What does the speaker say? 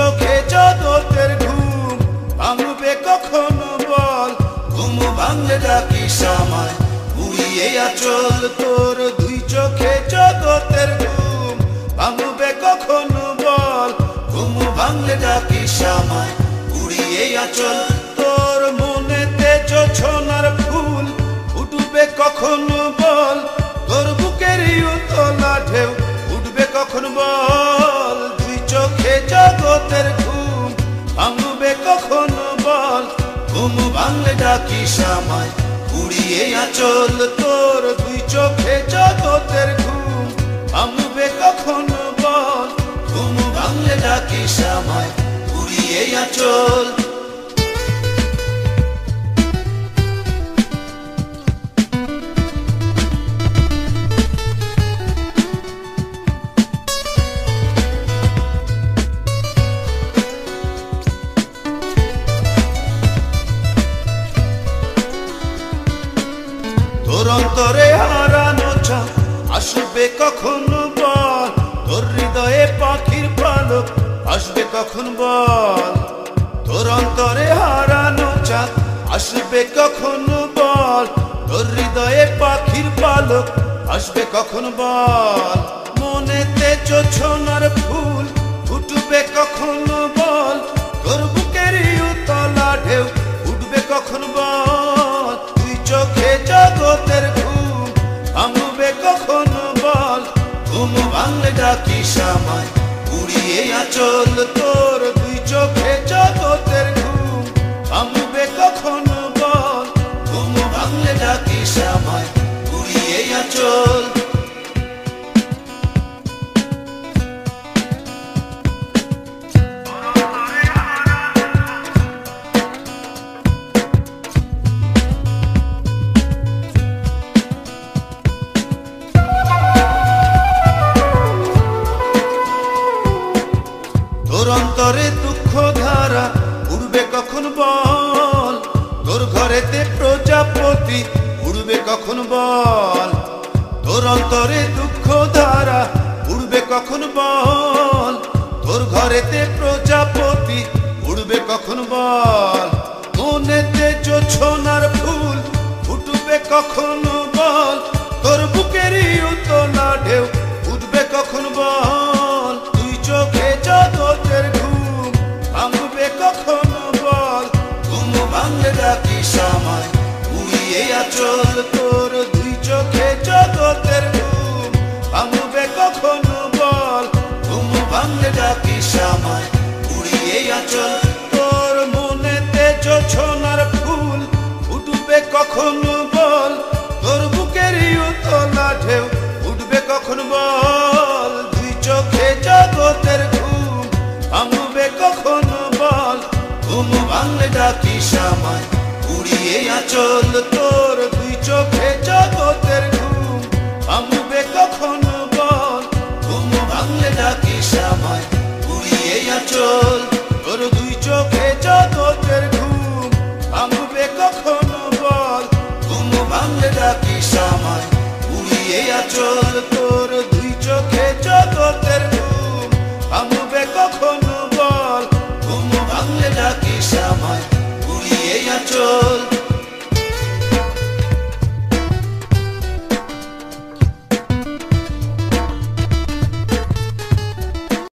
চোখে জগতের ঘুম ভাঙবে কখনো বল, ঘুম ভাঙলে ডাকিস আমায় উড়িয়ে আঁচল তোর। দুই চোখে জগতের ঘুম ভাঙবে কখনো বল, ঘুম ভাঙলে ডাকিস আমায় উড়িয়ে আঁচল তোর। মনেতে জোছনার ফুল ফুটবে কখনো বল, তোর বুকের উতলা ঢেউ উঠবে কখনো বল। দুই চোখে জগতের ঘুম ভাঙবে কখনো বল, ঘুম ভাঙলে ডাকিস আমায় উড়িয়ে আঁচল তোর। দুই চোখে জগতের ঘুম ভাঙবে কখনো বল, ঘুম ভাঙলে ডাকিস আমায় উড়িয়ে আঁচল। তোর অন্তরে হারানো চাঁদ আসবে কখনো বল, তোর হৃদয়ে পাখির পালক আসবে কখন বল। তোর অন্তরে হারানো চাঁদ আসবে কখনো বল, তোর হৃদয়ে পাখির পালক আসবে কখন বল। মনেতে জোছনার ফুল ফুটবে কখনো বল, তোর বুকের উতলা ঢেউ উঠবে কখন বল। দুই চোখে জগতের ঘুম ভাঙবে কখনো বল, ঘুম ভাঙলে ডাকিস আমায় উড়িয়ে আঁচল তোর। দুই চোখে জগতের ঘুম ভাঙবে কখনো বল, ঘুম ভাঙলে ডাকিস আমায় উড়িয়ে আঁচল। তোর অন্তরে দুঃখ ধারা উড়বে কখন বল, তোর ঘরেতে প্রজাপতি উড়বে কখন বল। তোর অন্তরে দুঃখ ধারা উড়বে কখন বল, তোর ঘরেতে প্রজাপতি উড়বে কখন বল। মনেতে জোছনার ফুল ফুটবে কখনো বল, তোর বুকের উতলা ঢেউ উঠবে কখন বল। দুই চোখে জগতের ঘুম ভাঙবে কখনো বল, ঘুম ভাঙলে ডাকিস আমায় উড়িয়ে আঁচল তোর। দুই চোখে জগতের ঘুম ভাঙবে কখনো বল, ঘুম ভাঙলে ডাকিস আমায় উড়িয়ে আঁচল তোর। মনেতে জোছনার ফুল ফুটবে কখনো বল, তোর বুকের উতলা ঢেউ উঠবে কখন বল। দুই চোখে জগতের ঘুম ভাঙবে কখনো বল, ঘুম ভাঙলে ডাকিস আমায় উড়িয়ে আঁচল তোর। দুই চোখে জগতের ঘুম ভাঙবে কখনো বল, ঘুম ভাঙলে ডাকিস আমায় উড়িয়ে আঁচল তোর। দুই চোখে